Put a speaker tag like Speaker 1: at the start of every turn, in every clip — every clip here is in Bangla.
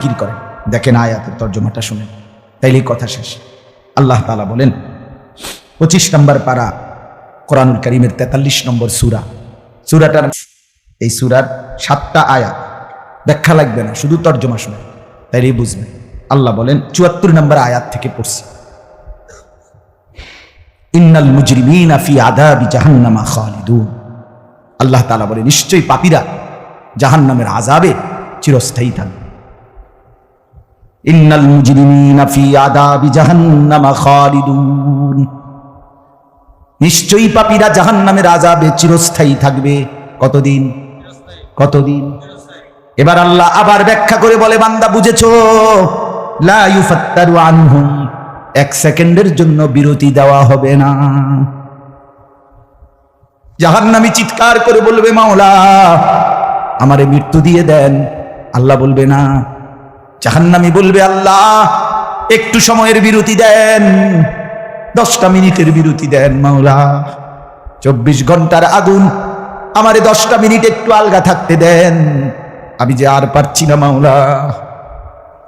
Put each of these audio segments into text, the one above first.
Speaker 1: জিকির করেন। দেখেন আয়াতের তর্জমাটা শুনেন, তাইলেই কথা শেষ। আল্লাহ তাআলা বলেন 25 নম্বর পারা কোরআনুল কারীমের 43 নম্বর সূরা। সূরাটার এই সূরার 7টা আয়াত, ব্যাখ্যা লাগবে না, শুধু তর্জমা শুনেন তাইলেই বুঝবেন। আল্লাহ বলেন 74 নম্বর আয়াত থেকে পড়ছি, ইন্নাল মুজরিমিনা ফি আযাবি জাহান্নামা খালিদুন। আল্লাহ তাআলা বলে নিশ্চয়ই পাপীরা জাহান্নামের আযাবে চিরস্থায়ী থাকবে। ইন্নাল মুজরিমিনা ফি আযাবি জাহান্নামা খালিদুন, নিশ্চয়ই পাপীরা জাহান্নামের আযাবে চিরস্থায়ী থাকবে। কতদিন? কতদিন? এবার আল্লাহ আবার ব্যাখ্যা করে বলে, বান্দা বুঝেছো? লা ইউফাত্তারু আনহুম, 1 সেকেন্ডের জন্য বিরতি দেওয়া হবে না। জাহান্নামী চিৎকার করে বলবে, মাওলা আমারে মৃত্যু দিয়ে দেন। আল্লাহ বলবে না। জাহান্নামী বলবে, আল্লাহ একটু সময়ের বিরতি দেন, 10টা মিনিটের বিরতি দেন মাওলা। 24 ঘন্টার আগুন, আমারে 10টা মিনিট একটু আলগা থাকতে দেন, আমি যে আর পারছি না মাওলা,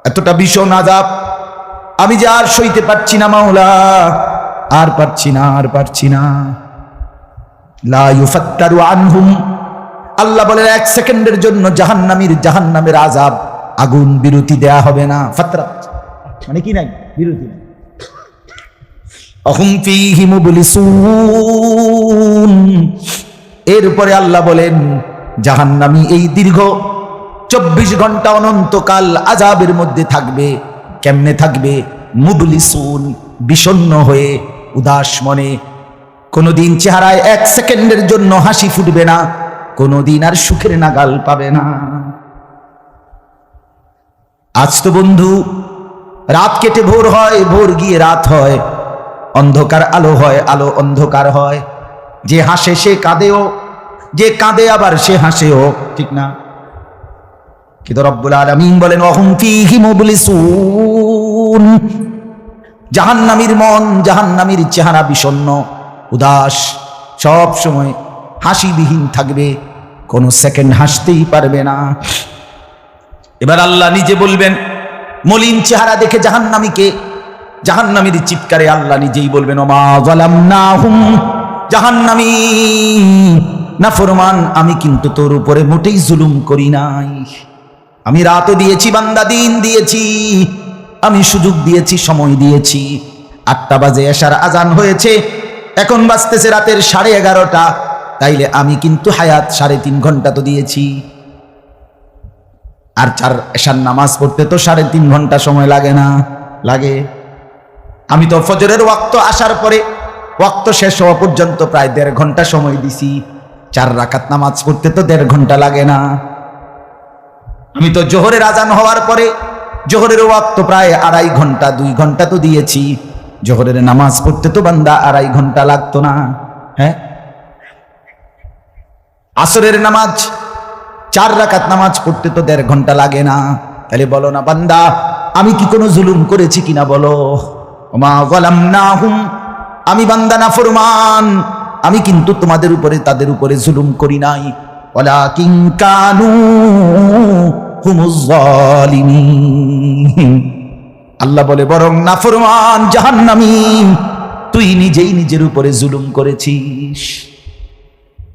Speaker 1: এতটা ভীষণ আযাব আমি যে আর সইতে পারছি না মাওলা, আর পারছি না, আর পারছি না। লা ইউফাত্তারু আনহুম, আল্লাহ বলেন 1 সেকেন্ডের জন্য জাহান্নামের আযাব, আগুন বিরতি দেয়া হবে না। ফাতরা মানে কি নাই? বিরতি নাই। আহুম ফীহি মুবলিসুন, এরপরে আল্লাহ বলেন জাহান্নামী এই দীর্ঘ 24 ঘন্টা অনন্তকাল আযাবের মধ্যে থাকবে। কেমনে থাকবে? মুবলিসুন, বিষণ্ণ হয়ে, উদাস মনে। কোনদিন চেহারায় 1 সেকেন্ডের জন্য হাসি ফুটবে না, কোনদিন আর সুখের নাগাল পাবে না। আজ তো বন্ধু রাত কেটে ভোর হয়, ভোর গিয়ে রাত হয়, অন্ধকার আলো হয়, আলো অন্ধকার হয়। যে হাসে সে কাঁদেও, যে কাঁদে আবার সে হাসেও, ঠিক না? কিন্তু রব্বুল আলামিন বলেন ওয়াহুম ফীহি মুবলিসুন, জাহান্নামীর মন, জাহান্নামীর চেহারা বিষণ্ণ, উদাস, সব সময় হাসিবিহীন থাকবে, কোনো সেকেন্ড হাসতেই পারবে না। এবার আল্লাহ নিজে বলবেন, মলিন চেহারা দেখে জাহান্নামীকে, জাহান্নামীর চিৎকারে আল্লাহ নিজেই বলবেন ওমা যালামনাহুম, জাহান্নামী নাফরমান, আমি কিন্তু তোর উপরে মোটেই জুলুম করি নাই। আমি রাতও দিয়েছি বান্দা, দিন দিয়েছি, আমি সুযোগ দিয়েছি, সময় দিয়েছি। 8টা বাজে এশার আজান হয়েছে, এখন বাজতেছে রাতের 11:30, তাইলে আমি কিন্তু হায়াত 3.5 ঘন্টা তো দিয়েছি। আর 4 এশার নামাজ পড়তে তো 3.5 ঘন্টা সময় লাগে না? লাগে। আমি তো ফজরের ওয়াক্ত আসার পরে ওয়াক্ত শেষ হওয়া পর্যন্ত প্রায় 1.5 ঘন্টা সময় দিছি। 4 রাকাত নামাজ পড়তে তো 1.5 ঘন্টা লাগে না? আমি তো জোহরের আজান হওয়ার পরে জোহরের ওয়াক্ত প্রায় 2.5 ঘন্টা, 2 ঘন্টা তো দিয়েছি। জোহরের নামাজ পড়তে তো বান্দা 2.5 ঘন্টা লাগতো না? হ্যাঁ। আসরের নামাজ 4 রাকাত নামাজ পড়তে তো 1.5 ঘন্টা লাগে না? তাহলে বলো না বান্দা আমি কি কোনো জুলুম করেছি কিনা বলো? ওমা যালামনাহুম, আমি বান্দা নাফরমান, আমি কিন্তু তোমাদের উপরে, তাদের উপরে জুলুম করি নাই। ওয়ালাকিন কানু হুমুজ জালিমিন, আল্লাহ বলে বরং নাফরমান জাহান্নামী তুই নিজেই নিজের উপরে জুলুম করেছিস।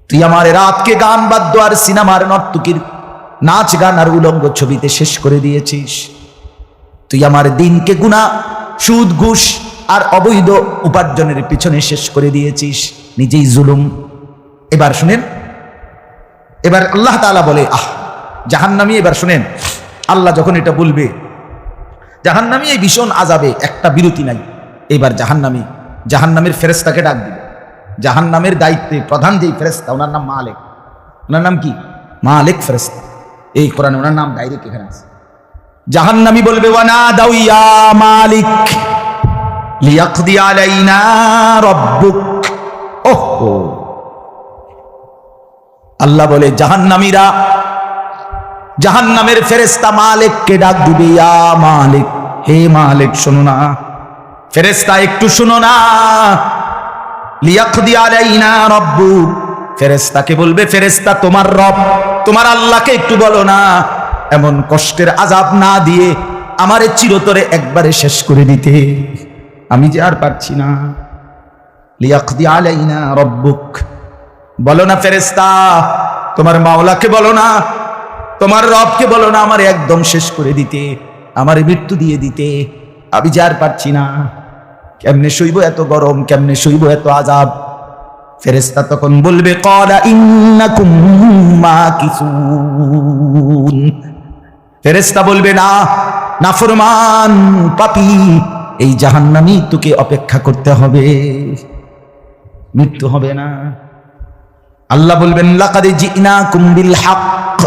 Speaker 1: তুই আমার রাতকে গান বাদ্য আর সিনেমার নর্তকীর নাচ গান আর উলঙ্গ ছবিতে শেষ করে দিয়েছিস। তুই আমার দিনকে গুনাহ, সুদ, ঘুষ আর অবৈধ উপার্জনের পিছনে শেষ করে দিয়েছিস, নিজেই জুলুম। এবার শুনেন, এবার আল্লাহ তাআলা বলে জাহান্নামী, এবার শুনেন আল্লাহ যখন এটা বলবে, জাহান্নামী এই ভীষণ আযাবে একটা বিরতি নাই। এবার জাহান্নামের ফেরেশতাকে ডাক দিবে। জাহান্নামের দায়িত্বে প্রধান যেই ফেরেশতা, ওনার নাম মালিক। ওনার নাম কি? মালিক ফেরেশতা। এই কোরআনে ওনার নাম ডাইরেক্ট এখানে আছে। জাহান্নামী বলবে ওয়ানাদাউ ইয়া মালিক লিয়াকদি আলাইনা রাব্বুক। ওহো, আল্লাহ বলে জাহান্নামীরা, জাহান্নামের ফেরেশতা মালিককে ডাক দিবে, ইয়া মালিক, হে মালিক শোনো না। ফেরেশতা একটু শোনো না। লিয়াকদি আলাইনা রাব্বুক, ফেরেশতাকে বলবে ফেরেশতা তোমার রব, তোমার আল্লাহকে একটু বলো না এমন কষ্টের আযাব না দিয়ে আমারে চিরতরে একবারে শেষ করে দিতে। আমি যে আর পারছি না। লিয়াকদি আলাইনা রব্বুক, বলো না ফেরেশতা, তোমার মাওলাকে বলো না, তোমার রবকে বলো না আমারে একদম শেষ করে দিতে, আমারে মৃত্যু দিয়ে দিতে। আমি যে আর পারছি না। কেমনে সইব এত গরম, কেমনে সইব এত আযাব? ফেরেশতা তখন বলবে ক্বালা ইন্নাকুম মাকিসুন। ফেরেশতা বলবে না, নাফরমান পাপী, এই জাহান্নামী তোকে অপেক্ষা করতে হবে, মৃত্যু হবে না। আল্লাহ বলবেন লাকাদ জিনাকুম বিল হক,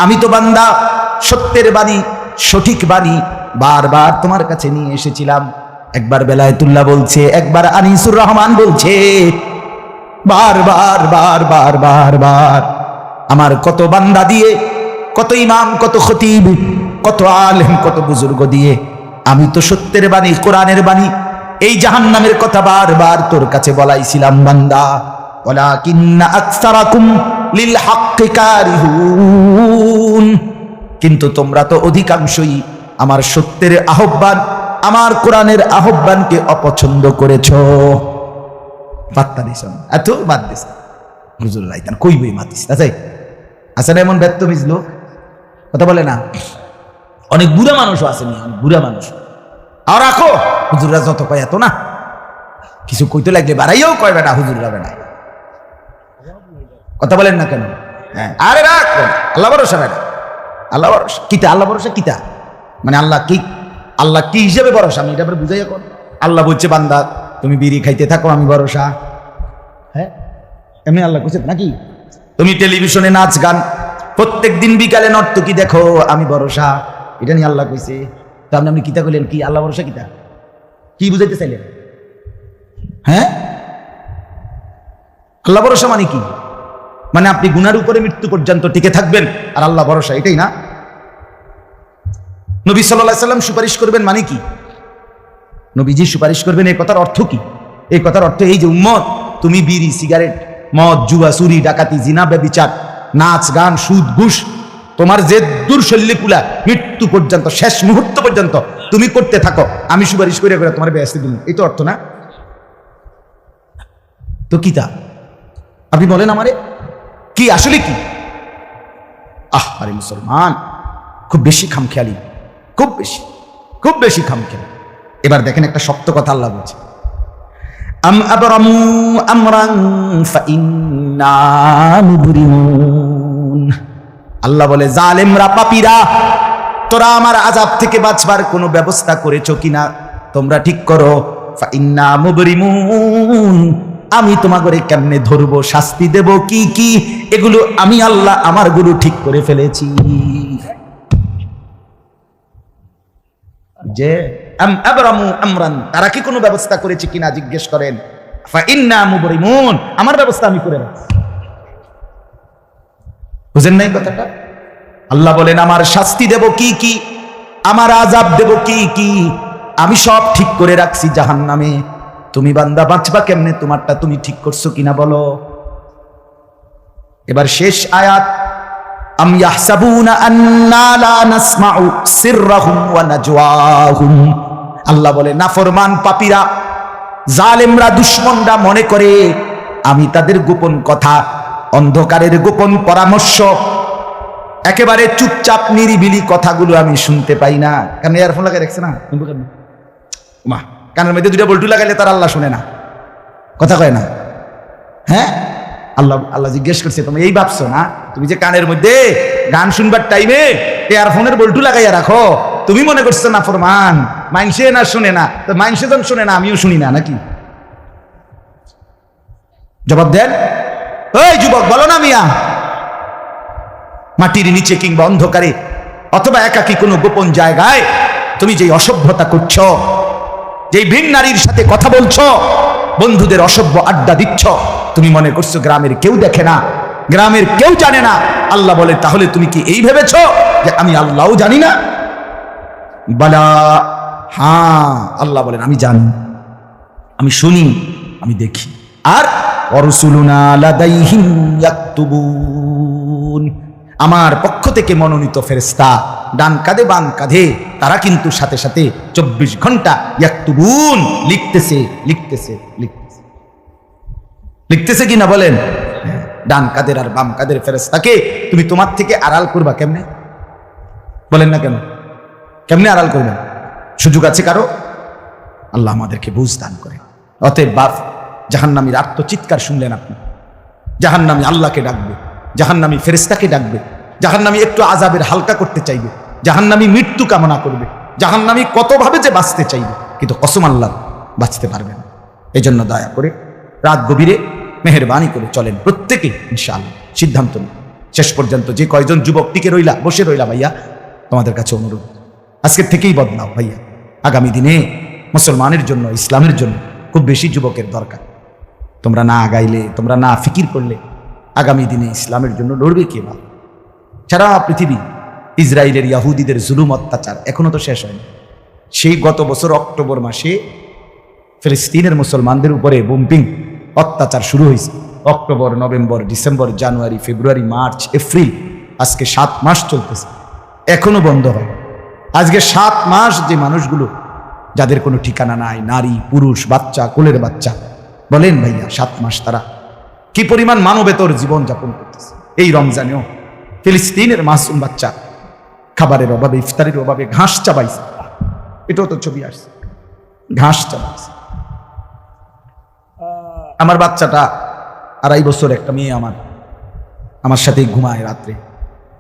Speaker 1: আমি তো বান্দা সত্যের বাণী, সঠিক বাণী বারবার তোমার কাছে নিয়ে এসেছিলাম। একবার বেলায়েতুল্লাহ বলছে, একবার আনিসুর রহমান বলছে, বারবার বারবার বারবার আমার কত বান্দা দিয়ে, কত ইমাম, কত খতিব, কত আলেম, কত বুজুর্গ দিয়ে আমি তো সত্যের বাণী, কোরআনের বাণী, এই জাহান্নামের কথা বারবার তোর কাছে বলাইছিলাম বান্দা। ওয়ালাকিন্না আকসারাকুম লিল হাক্কি কারিহুন, কিন্তু তোমরা তো অধিকাংশই আমার সত্যের আহ্বান, আমার কোরআনের আহ্বানকে অপছন্দ করেছো। পাত্তা দিছ না, এত বাদ দিছ হুজুর রাইতান কই বই মাতিস আছে আসলে এমন ব্যর্থমিজ লোক কথা বলে না। অনেক বুড়া মানুষও আছে, অনেক বুড়া মানুষ। আর রাখো হুজুররা যত কয় এত না, কিছু কইতে লাগলে বাড়াইও কয় বেটা হুজুররা বেটা, কথা বলেন না কেন? হ্যাঁ, আরে রাখ, আল্লাহ ভরসা বেটা, আল্লাহ ভরসা কিতা, আল্লাহ ভরসা কিতা মানে আল্লাহ কি, আল্লাহ কি হিসেবে ভরসা আমি এটা বুঝাই। এখন আল্লাহ বলছে বান্দা তুমি বিড়ি খাইতে থাকো আমি ভরসা। হ্যাঁ, এমনি আল্লাহ কইছে নাকি? তুমি টেলিভিশনে নাচ গান প্রত্যেক দিন বিকালে নর্তকী দেখো আমি ভরসা, এটা নিয়ে আল্লাহ কইছে। তো আপনি কিতা কইলেন কি আল্লাহ ভরসা কিতা, কি বুঝাইতে চাইলেন? হ্যাঁ, আল্লাহ ভরসা মানে কি? মানে আপনি গুনার উপরে মৃত্যু পর্যন্ত টিকে থাকবেন আর আল্লাহ ভরসা, এটাই না? নবী সাল্লাল্লাহু আলাইহি সাল্লাম সুপারিশ করবেন মানে কি? নবীজি সুপারিশ করবেন, এই কথার অর্থ কি? এই কথার অর্থ এই যে উম্মত, তুমি বিড়ি, সিগারেট, মদ, জুয়া, চুরি, ডাকাতি, জিনা, ব্যভিচার, নাচ গান, সুদ, ঘুষ, তোমার যে দুর্শল্যকুলা মৃত্যু পর্যন্ত, শেষ মুহূর্ত পর্যন্ত তুমি করতে থাকো, আমি সুপারিশ করে করে তোমার বেহেশতে দিন, এই তো অর্থ না? তো কি তা আপনি বলেন আমারে কি আসলে কি? আরে মুসলমান খুব বেশি খামখেয়ালি, খুব বেশি, খুব বেশি খামখেয়ালি। এবার দেখেন একটা শক্ত কথা আল্লাহ বলছে, আম আবরামু আমরান ফাইন্না মুবরিমুন। আল্লাহ বলে জালেমরা, পাপীরা, তোরা আমার আযাব থেকে বাঁচবার কোনো ব্যবস্থা করেছো কিনা তোমরা ঠিক করো। ফাইন্না মুবরিমুন, আমি তোমাগরে কেমনে ধরবো, শাস্তি দেব কি কি, এগুলো আমি আল্লাহ আমার গুলো ঠিক করে ফেলেছি। যে আবরামু আমরান, তারা কি কোনো ব্যবস্থা করেছে কিনা জিজ্ঞেস করেন। ফাইন্না মুবরিমুন, আমার ব্যবস্থা আমি করে রাখছি। বুঝেন নাই কথাটা? আল্লাহ বলেন আমার শাস্তি দেব কি কি, আমার আযাব দেব কি কি, আমি সব ঠিক করে রাখছি জাহান্নামে। তুমি বান্দা বাঁচবা কেমনে, তোমারটা তুমি ঠিক করছো কিনা বলো। এবার শেষ আয়াত, আম ইয়াহসাবুনা আন্না লা নাসমাউ সিররাহুম ওয়া নাজওয়াহুম। আল্লাহ বলে নাফরমান পাপীরা, জালেমরা, দুশমনরা মনে করে আমি তাদের গোপন কথা, অন্ধকারের গোপন পরামর্শ, একেবারে চুপচাপ নিরিবিলি কথাগুলো আমি শুনতে পাই না। কেন ইয়ারফোন লাগাই রাখছে না? মা কানের মধ্যে দুটা বল্টু লাগাইলে তার আল্লাহ শুনে না, কথা কয় না। হ্যাঁ, আল্লাহ জিজ্ঞেস করছে তুমি এই ভাবছো না, তুমি যে কানের মধ্যে গান শুনবার টাইমে ইয়ারফোনের বল্টু লাগাইয়া রাখো, তুমি মনে করছো না ফরমান মাইনসে না শুনে না, তো মাইনসে যখন শুনে না আমিও শুনি না নাকি? জবাব দেন, ওই যুবক বলো না মিয়া, মাটির নিচে কিংবা অন্ধকারে অথবা একাকী কোনো গোপন জায়গায় তুমি যে অসভ্যতা করছো, যেই ভিন নারীর সাথে কথা বলছো, বন্ধুদের অসভ্য আড্ডা দিচ্ছ, তুমি মনে করছো গ্রামের কেউ দেখে না, গ্রামের কেউ জানে না। আল্লাহ বলে তাহলে তুমি কি এই ভেবেছো যে আমি আল্লাহও জানি না? বলা হ্যাঁ, আল্লাহ বলেন আমি জানি, আমি শুনি, আমি দেখি। আর ওয়ারসুলুনা লাদাইহিম ইয়াকতুবুন, আমার পক্ষ থেকে মনোনীত ফেরেশতা ডান কাঁধে বাম কাঁধে, তারা কিন্তু সাথে সাথে 24 ঘন্টা ইয়াকতুবুন, লিখতেছে লিখতেছে লিখতেছে লিখতেছে কিনা বলেন? ডান কাঁধের আর বাম কাঁধের ফেরেশতাকে তুমি তোমার থেকে আড়াল করবা কেমনে? বলেন না কেন? কেমনে আড়াল করবেন? সুযোগ আছে কারো? আল্লাহ আমাদেরকে বুঝ দান করে। অতএব বাপ, জাহান্নামীর আত্মচিৎকার শুনলেন আপনি? জাহান্নামী আল্লাহকে ডাকবে, জাহান্নামী ফেরেশতাকে ডাকবে, জাহান্নামী একটু আযাবের হালকা করতে চাইবে, জাহান্নামী মৃত্যু কামনা করবে, জাহান্নামী কতভাবে যে বাঁচতে চাইবে, কিন্তু কসম আল্লাহ বাঁচতে পারবে না। এই জন্য দয়া করে রাত গভীরে মেহেরবানি করে চলেন প্রত্যেকে ইনশাআল্লাহ, সিদ্ধান্ত নিন। শেষ পর্যন্ত যে কয়জন যুবক টিকে রইলা, বসে রইলা, ভাইয়া তোমাদের কাছে অনুরোধ, আজকের থেকেই বদলাও ভাইয়া। আগামী দিনে মুসলমানের জন্য, ইসলামের জন্য খুব বেশি যুবকের দরকার। তোমরা না আগাইলে, তোমরা না ফিকির করলে আগামী দিনে ইসলামের জন্য লড়বে কে? বা সারা পৃথিবী ইসরায়েলের ইয়াহুদিদের জুলুম অত্যাচার এখনো তো শেষ হয়নি। সেই গত বছর অক্টোবর মাসে ফিলিস্তিনের মুসলমানদের উপরে বোম্পিং অত্যাচার শুরু হয়েছে। অক্টোবর, নভেম্বর, ডিসেম্বর, জানুয়ারি, ফেব্রুয়ারি, মার্চ, এপ্রিল, আজকে 7 মাস চলতেছে, এখনো বন্ধ হয়। আজকে 7 মাস যে মানুষগুলো যাদের কোনো ঠিকানা নাই, নারী, পুরুষ, বাচ্চা, কোলের বাচ্চা, বলেন ভাইয়া 7 মাস তারা কি পরিমাণ মানবেতর জীবন যাপন করতেছে। এই রমজানেও ফিলিস্তিনের মাসুম বাচ্চা খাবারের অভাবে, ইফতারের অভাবে ঘাস চাবাইছে। এটাও তো ছবি আসছে, ঘাস চাবাইছে। আমার বাচ্চাটা 2.5 বছর, একটা মেয়ে আমার সাথেই ঘুমায় রাত্রে,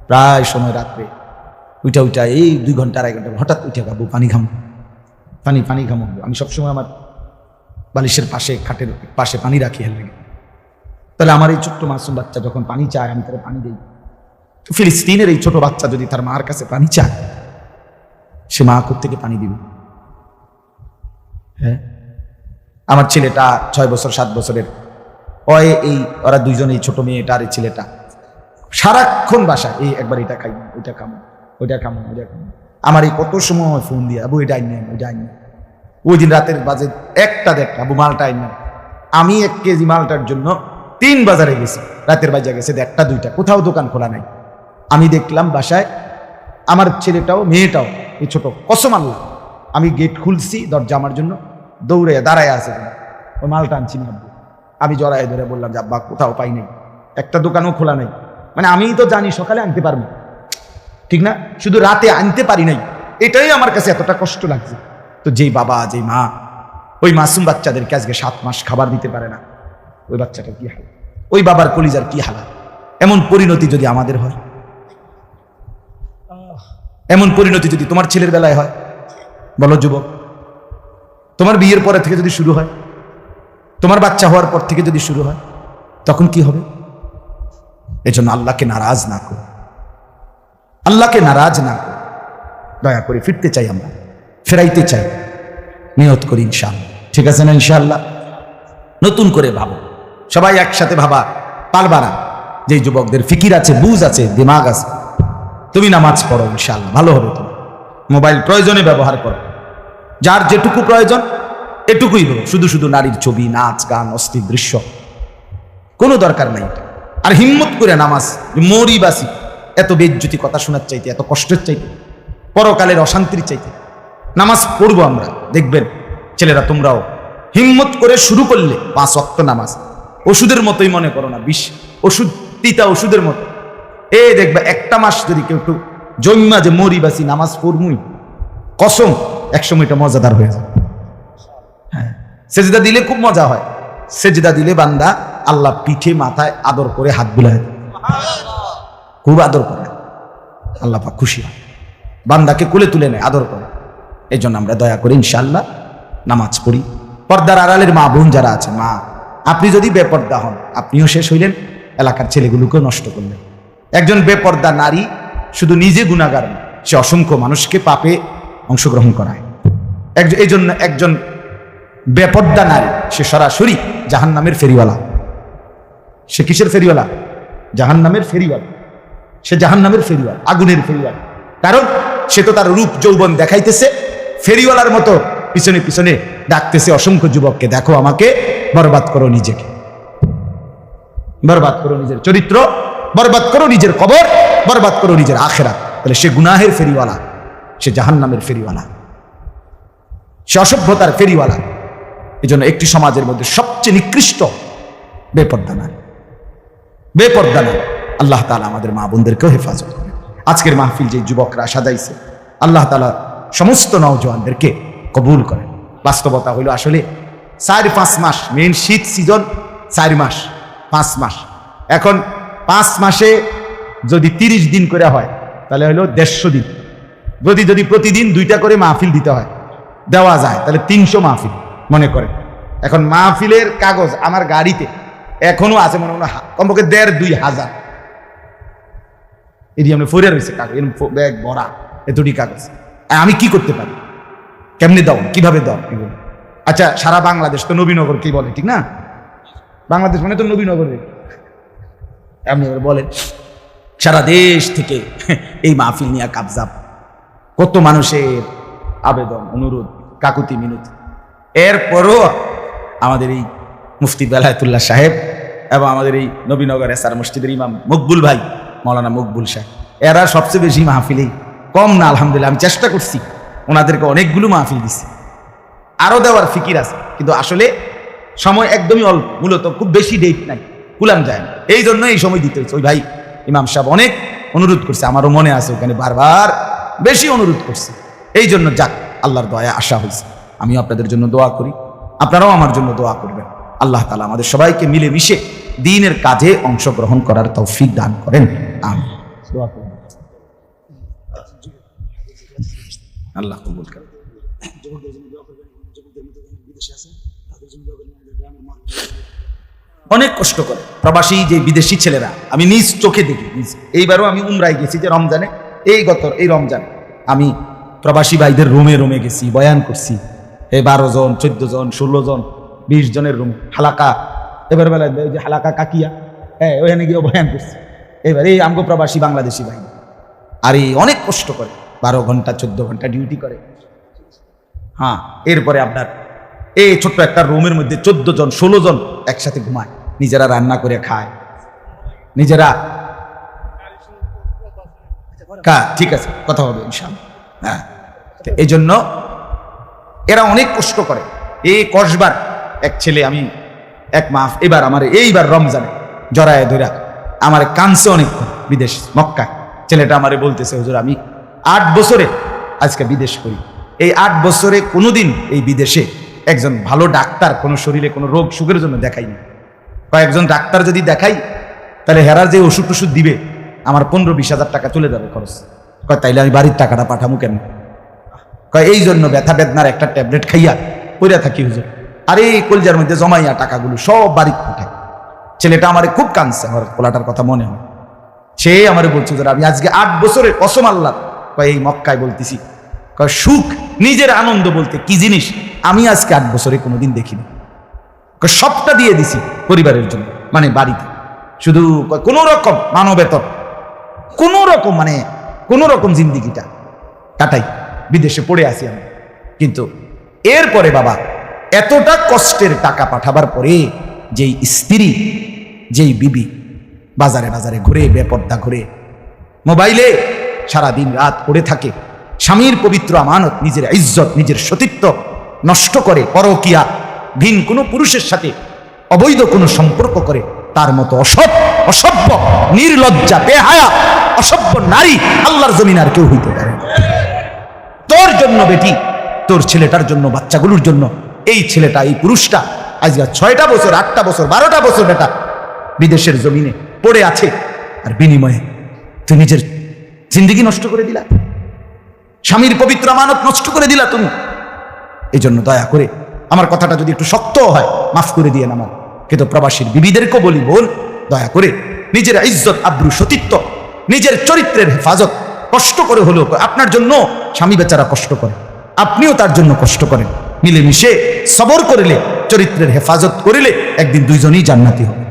Speaker 1: প্রায় সময় রাত্রে উঠা এই 2 ঘন্টা 2.5 ঘন্টা হঠাৎ উঠে গাবো, পানি ঘামো, পানি ঘামো। আমি সবসময় আমার বালিশের পাশে, খাটের পাশে পানি রাখি হেল লেগে। তাহলে আমার এই ছোট্ট মাসুম বাচ্চা যখন পানি চায়, আমি তারা পানি দিই। ফিলিস্তিনের এই ছোট বাচ্চা যদি তার মার কাছে পানি চায়, সে মা কোত্থেকে পানি দিবে? হ্যাঁ, আমার ছেলেটা 6 বছর 7 বছরের, ওরা দুইজনে, ছোট মেয়েটা আর এই ছেলেটা সারাক্ষণ বাসায় এই একবার এটা খাই, ওইটা খামো, ওইটা খামো, ওইটা খামো। আমার এই কত সময় ফোন দিয়ে, আবু এটা আইন, ওইটা আইন। ওই দিন রাতের বাজে 1টা আবু মালটা আইন। আমি 1 কেজি মালটার জন্য 3 বাজারে গেছি, রাতের বাজে গেছে 1টা 2টা, কোথাও দোকান খোলা নাই। আমি দেখলাম বাসায় আমার ছেলেটাও মেয়েটাও এই ছোট, কসম আল্লাহ, আমি গেট খুলছি, দরজা আমার জন্য দৌড়ে দাঁড়ায় আছে, ওই মালটা আনছি না। আমি জড়ায় ধরে বললাম যে আব্বা কোথাও পাই নাই, একটা দোকানও খোলা নাই। মানে আমি তো জানি সকালে আনতে পারবো, ঠিক না, শুধু রাতে আনতে পারি নাই, এটাই আমার কাছে এতটা কষ্ট লাগছে। তো যেই বাবা, যেই মা ওই মাসুম বাচ্চাদেরকে আজকে 7 মাস খাবার দিতে পারে না, ওই বাচ্চাটা কি হাল, ওই বাবার কলিজার কি হালাত। এমন পরিণতি যদি আমাদের হয়, এমন পরিণতি যদি তোমার ছেলের বেলায় হয়, বলো যুবক, তোমার বিয়ের পরে থেকে যদি শুরু হয়, তোমার বাচ্চা হওয়ার পর থেকে যদি শুরু হয়, তখন কি হবে? এজন্য আল্লাহকে নারাজ না করো, আল্লাহকে নারাজ না করো। দয়া করে ফিরতে চাই, আমরা ফেরাইতে চাই, নিয়ত করি ইনশাআল্লাহ। ঠিক আছে না? ইনশাআল্লাহ নতুন করে ভাবো, সবাই একসাথে ভাবা পারবা না। যে যুবকদের ফিকির আছে, বুঝ আছে, দিমাগ আছে, তুমি নামাজ পড়ো, ইনশাআল্লাহ ভালো হবে। তুমি মোবাইল প্রয়োজনে ব্যবহার করো, যার যেটুকু প্রয়োজন এটুকুই বলো। শুধু শুধু নারীর ছবি, নাচ, গান, অস্থির দৃশ্য কোনো দরকার নাই। আর হিম্মত করে নামাজ, মরি বাসি, এত বেজ্জতি কথা শোনার চাইতে, এত কষ্টের চাইতে, পরকালের অশান্তির চাইতে নামাজ পড়বো আমরা। দেখবেন ছেলেরা, তোমরাও হিম্মত করে শুরু করলে 5 ওয়াক্ত নামাজ ওষুধের মতোই মনে করো না, বিষ ওষুধ, তিতা ওষুধের মতো। দেখবে 1টা মাস যদি কেউ একটু জন্মা যে মরি বাসি নামাজ পড়মুই, কসম একসময় এটা মজাদার হয়ে যায়। হ্যাঁ, সেজদা দিলে খুব মজা হয়। সেজদা দিলে বান্দা আল্লাহ পিঠে মাথায় আদর করে হাত বুলায়, খুব আদর করে, আল্লাহ পাক খুশি হয়, বান্দাকে কোলে তুলে নেয়, আদর করে। এই জন্য আমরা দয়া করে ইনশাআল্লাহ নামাজ পড়ি। পর্দার আড়ালের মা বোন যারা আছে, মা আপনি যদি বেপর্দা হন, আপনিও শেষ হইলেন, এলাকার ছেলেগুলোকেও নষ্ট করলেন। একজন বেপর্দা নারী শুধু নিজে গুনাহগার না, সে অসংখ্য মানুষকে পাপে অংশগ্রহণ করায়। এই জন্য একজন বেপর্দা নারী সে সরাসরি জাহান্নামের ফেরিওয়ালা। সে কিসের ফেরিওয়ালা? জাহান্নামের ফেরিওয়ালা। সে জাহান্নামের ফেরিওয়ালা, আগুনের ফেরিওয়ালা। কারণ সে তো তার রূপ যৌবন দেখাইতেছে, ফেরিওয়ালার মতো পিছনে পিছনে ডাকতেছে অসংখ্য যুবককে, দেখো আমাকে, বরবাদ করো নিজেকে, বরবাদ করো নিজের চরিত্র, বরবাদ করো নিজের কবর, বরবাদ করো নিজের আখেরাত, তাহলে সে গুনাহের ফেরিওয়ালা, সে জাহান্নামের ফেরিওয়ালা, সে অসভ্যতার ফেরিওয়ালা। এই জন্য একটি সমাজের মধ্যে সবচেয়ে নিকৃষ্ট বেপর্দা নারী, বেপর্দা নারী। আল্লাহ তাআলা আমাদের মা বোনদেরকেও হেফাজত করে। আজকের মাহফিল যে যুবকরা সাজাইছে, আল্লাহ তাআলা সমস্ত নওজওয়ানদেরকে কবুল করেন। বাস্তবতা হইল আসলে 4-5 মাস, মেন শীত সিজন 4 মাস 5 মাস। এখন 5 মাসে যদি 30 দিন করে হয় তাহলে হলো 150 দিন। যদি প্রতিদিন 2টা করে মাহফিল দিতে হয়, দেওয়া যায়, তাহলে 300 মাহফিল মনে করেন। এখন মাহফিলের কাগজ আমার গাড়িতে এখনো আছে মনে মনে কমপক্ষে 1,500-2,000 এরিয়ামে ফোরে রয়েছে কাগজ, ব্যাগ ভরা এতটি কাগজ। আমি কি করতে পারি? কেমনে দাও, কিভাবে দাও এগুলো? আচ্ছা, সারা বাংলাদেশ তো নবীনগর কি বলে, ঠিক না? বাংলাদেশ মানে তো নবীনগর। আপনি বলেন সারা দেশ থেকে এই মাহফিল নিয়ে কাবজাব, কত মানুষের আবেদন, অনুরোধ, কাকুতি মিনতি। এরপরও আমাদের এই মুফতি বেলায়েতুল্লাহ সাহেব এবং আমাদের এই নবীনগর এসআর মসজিদের ইমাম মকবুল ভাই, মৌলানা মকবুল সাহেব, এরা সবচেয়ে বেশি মাহফিলেই কম না। আলহামদুলিল্লাহ, আমি চেষ্টা করছি, ওনাদেরকে অনেকগুলো মাহফিল দিচ্ছি, আরো দেওয়ার ফিকির আছে, কিন্তু আসলে সময় একদমই অল্প, মূলত খুব বেশি ডেট নাই, কুলাম যায় না। এই জন্য এই সময় দিতে হচ্ছে। ওই ভাই ইমাম সাহেব অনেক অনুরোধ করছে, আমারও মনে আছে, ওখানে বারবার বেশি অনুরোধ করছে। এই জন্য যাক, আল্লাহর দয়া আসা হয়েছে। আমিও আপনাদের জন্য দোয়া করি, আপনারাও আমার জন্য দোয়া করবেন। আল্লাহ তাআলা আমাদের সবাইকে মিলেমিশে দ্বীনের কাজে অংশগ্রহণ করার তৌফিক দান করেন। আমিন। দোয়া করুন, আল্লাহ কবুল করেন। অনেক কষ্ট করে প্রবাসী যে বিদেশি ছেলেরা, আমি নিজ চোখে দেখি। এইবারও আমি উমরায় গেছি, যে রমজানে, এই রমজান আমি প্রবাসী ভাইদের রুমে রুমে গেছি, বয়ান করছি। 12 জন, 14 জন, 16 জন, 20 জনের রুম, হালাকা। এবার বেলা যে হালাকা কাকিয়া, হ্যাঁ, ওখানে গিয়ে বয়ান করছি। এবার এই আমগো প্রবাসী বাংলাদেশি ভাই, আর এই অনেক কষ্ট করে, 12 ঘন্টা 14 ঘন্টা ডিউটি করে। হ্যাঁ, এরপরে আপনার এই ছোট্ট একটা রুমের মধ্যে 14 জন 16 জন একসাথে ঘুমায়, নিজেরা রান্না করে খায়, নিজেরা। ঠিক আছে, কথা হবে ইনশাআল্লাহ। হ্যাঁ, এই জন্য এরা অনেক কষ্ট করে। এই কসবার এক ছেলে, আমি এক মাস এবার আমার এইবার রমজানে জড়ায় ধরা আমার কানছে অনেক, বিদেশ মক্কা। ছেলেটা আমারে বলতেছে, হুজুর আমি 8 বছরে আজকে বিদেশ করি, এই 8 বছরে কোনোদিন এই বিদেশে একজন ভালো ডাক্তার কোনো শরীরে কোনো রোগ সুখের জন্য দেখাইনি। কয়েকজন ডাক্তার যদি দেখাই তাহলে হেরার যে ওষুধ টষুধ দিবে আমার 15-20 হাজার টাকা চলে যাবে খরচ। কয় তাইলে আমি বাড়ির টাকাটা পাঠামু কেন? কয় এই জন্য ব্যথা বেদনার একটা ট্যাবলেট খাইয়া পড়ে থাকি হুজুর, আর এই কলজার মধ্যে জমাইয়া টাকাগুলো সব বাড়ি পাঠায়। ছেলেটা আমারে খুব কাঁদছে, আমার পোলাটার কথা মনে হয়। সে আমারে বলছে, হুজুর আমি আজকে 8 বছরের কসম আল্লাহ, কয় এই মক্কায় বলতেছি, কয় সুখ নিজের আনন্দ বলতে কি জিনিস আমি আজকে 8 বছরে কোনোদিন দেখিনি। কয় সবটা দিয়ে দিছি পরিবারের জন্য, মানে বাড়িতে, শুধু কোন রকম মানবেতর, কোন রকম মানে কোন রকম জিন্দিগিটা কাটাই, বিদেশে পড়ে আসি আমি। কিন্তু এরপরে বাবা এতটা কষ্টের টাকা পাঠাবার পরে যেই স্ত্রী, যেই বিবি বাজারে বাজারে ঘুরে, বেপর্দা ঘুরে, মোবাইলে সারা দিন রাত পড়ে থাকে, স্বামীর পবিত্র আমানত, নিজের ইজ্জত, নিজের সতীত্ব নষ্ট করে, পরকিয়া, ভিন কোনো পুরুষের সাথে অবৈধ কোনো সম্পর্ক করে, তার মতো অসভ্য, নির্লজ্জা, বেহায়া, অসভ্য নারী আল্লাহর জমিন আর কেউ হইতে পারে। তোর জন্য বেটি, তোর ছেলেটার জন্য, বাচ্চাগুলোর জন্য এই ছেলেটা, এই পুরুষটা আজ 6টা বছর, 8টা বছর, 12টা বছর বেটা বিদেশের জমিনে পড়ে আছে, আর বিনিময়ে তুই নিজের জিন্দেগি নষ্ট করে দিলা, স্বামীর পবিত্র আমানত নষ্ট করে দিলা তুমি। এই জন্য দয়া করে, আমার কথাটা যদি একটু শক্ত হয় মাফ করে দিয়ে আমার, কিন্তু প্রবাসীর বিবিদেরকেও বলি, বোন দয়া করে নিজের ইজ্জত, আব্রু, সতীত্ব, নিজের চরিত্রের হেফাজত কষ্ট করে হলেও, আপনার জন্য স্বামী বেচারা কষ্ট করে, আপনিও তার জন্য কষ্ট করেন, মিলেমিশে সবর করিলে, চরিত্রের হেফাজত করিলে একদিন দুইজনই জান্নাতি হবে।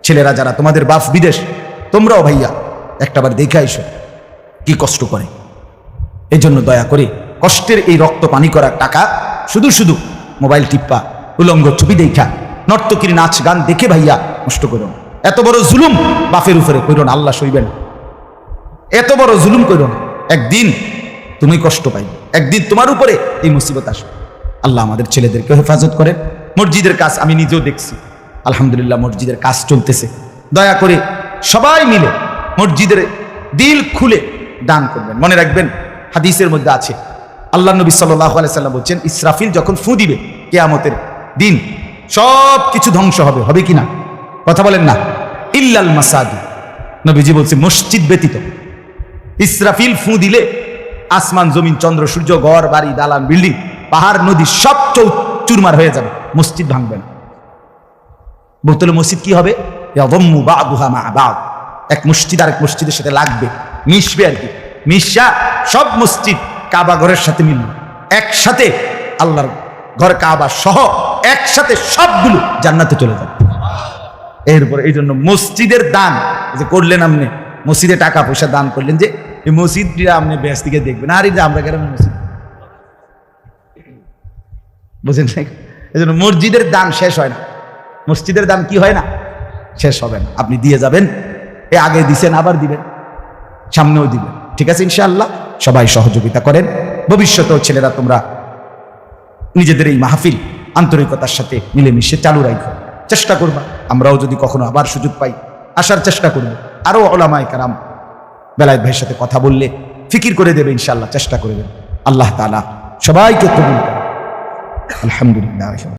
Speaker 1: ছেলেরা যারা তোমাদের বাপ বিদেশ, তোমরাও ভাইয়া একটাবার দেখে আইসো কি কষ্ট করে। এই জন্য দয়া করে কষ্টের এই রক্ত পানি করার টাকা শুধু শুধু মোবাইল টিপ্পা, উলঙ্গ ছবি দেখা, নর্তকীর নাচ গান দেখে ভাইয়া নষ্ট করো। এত বড় জুলুম বাপের উপরে করো না, আল্লাহ সইবেন। এত বড় জুলুম করো না, একদিন তুমি কষ্ট পাইবে, একদিন তোমার উপরে এই মুসিবত আসবে। আল্লাহ আমাদের ছেলেদেরকে হেফাজত করেন। মসজিদের কাজ আমি নিজেও দেখছি, আলহামদুলিল্লাহ মসজিদের কাজ চলতেছে। দয়া করে সবাই মিলে মসজিদের দিল খুলে দান করবেন। মনে রাখবেন হাদিসের মধ্যে আছে, আল্লাহ নবী সাল্লাল্লাহু আলাইহি সাল্লাম বলছেন, ইসরাফিল যখন ফু দিবে কিয়ামতের দিন সব কিছু ধ্বংস হবে, হবে কি না? কথা বলেন না। ইল্লাল মাসাজিদ, নবীজি বলছে মসজিদ ব্যতীত। ইসরাফিল ফু দিলে আসমান জমিন চন্দ্র সূর্য ঘর বাড়ি দালান বিল্ডিং পাহাড় নদী সব চুরমার হয়ে যাবে, মসজিদ ভাঙবে না। বোতলে মসজিদ কি হবে? ইয়াদম্মু বা'দুহা মা বা'দ, এক মসজিদ আর এক মসজিদের সাথে লাগবে, মিশবে আর কি। মিশা সব মসজিদ কাবা ঘরের সাথে মিলবে, একসাথে আল্লাহর ঘর কাবা সহ একসাথে সবগুলো জান্নাতে চলে যাবে। এরপর এই জন্য মসজিদের দান যে করলেন, আপনি মসজিদে টাকা পয়সা দান করলেন, যে এই মসজিদটা আপনি ব্যাস থেকে দেখবেন, আর এই যে আমরা গ্রামের মসজিদ, বুঝেন? এই জন্য মসজিদের দান শেষ হয় না, মসজিদের দান কি হয় না, শেষ হবে না। আপনি দিয়ে যাবেন, এ আগে দিছেন আবার দিবেন, সামনেও দিবেন, ঠিক আছে ইনশাআল্লাহ। সবাই সহযোগিতা করেন। ভবিষ্যতেও ছেলেরা তোমরা নিজেদের এই মাহফিল আন্তরিকতার সাথে মিলেমিশে চালু রাখো, চেষ্টা করবা। আমরাও যদি কখনো আবার সুযোগ পাই আসার চেষ্টা করব। আরো ওলামায়ে কেরাম বেলায়েত ভাইয়ের সাথে কথা বললে ফিকির করে দেবে ইনশাআল্লাহ, চেষ্টা করবেন। আল্লাহ তাআলা সবাইকে কবুল করুন। আলহামদুলিল্লাহ।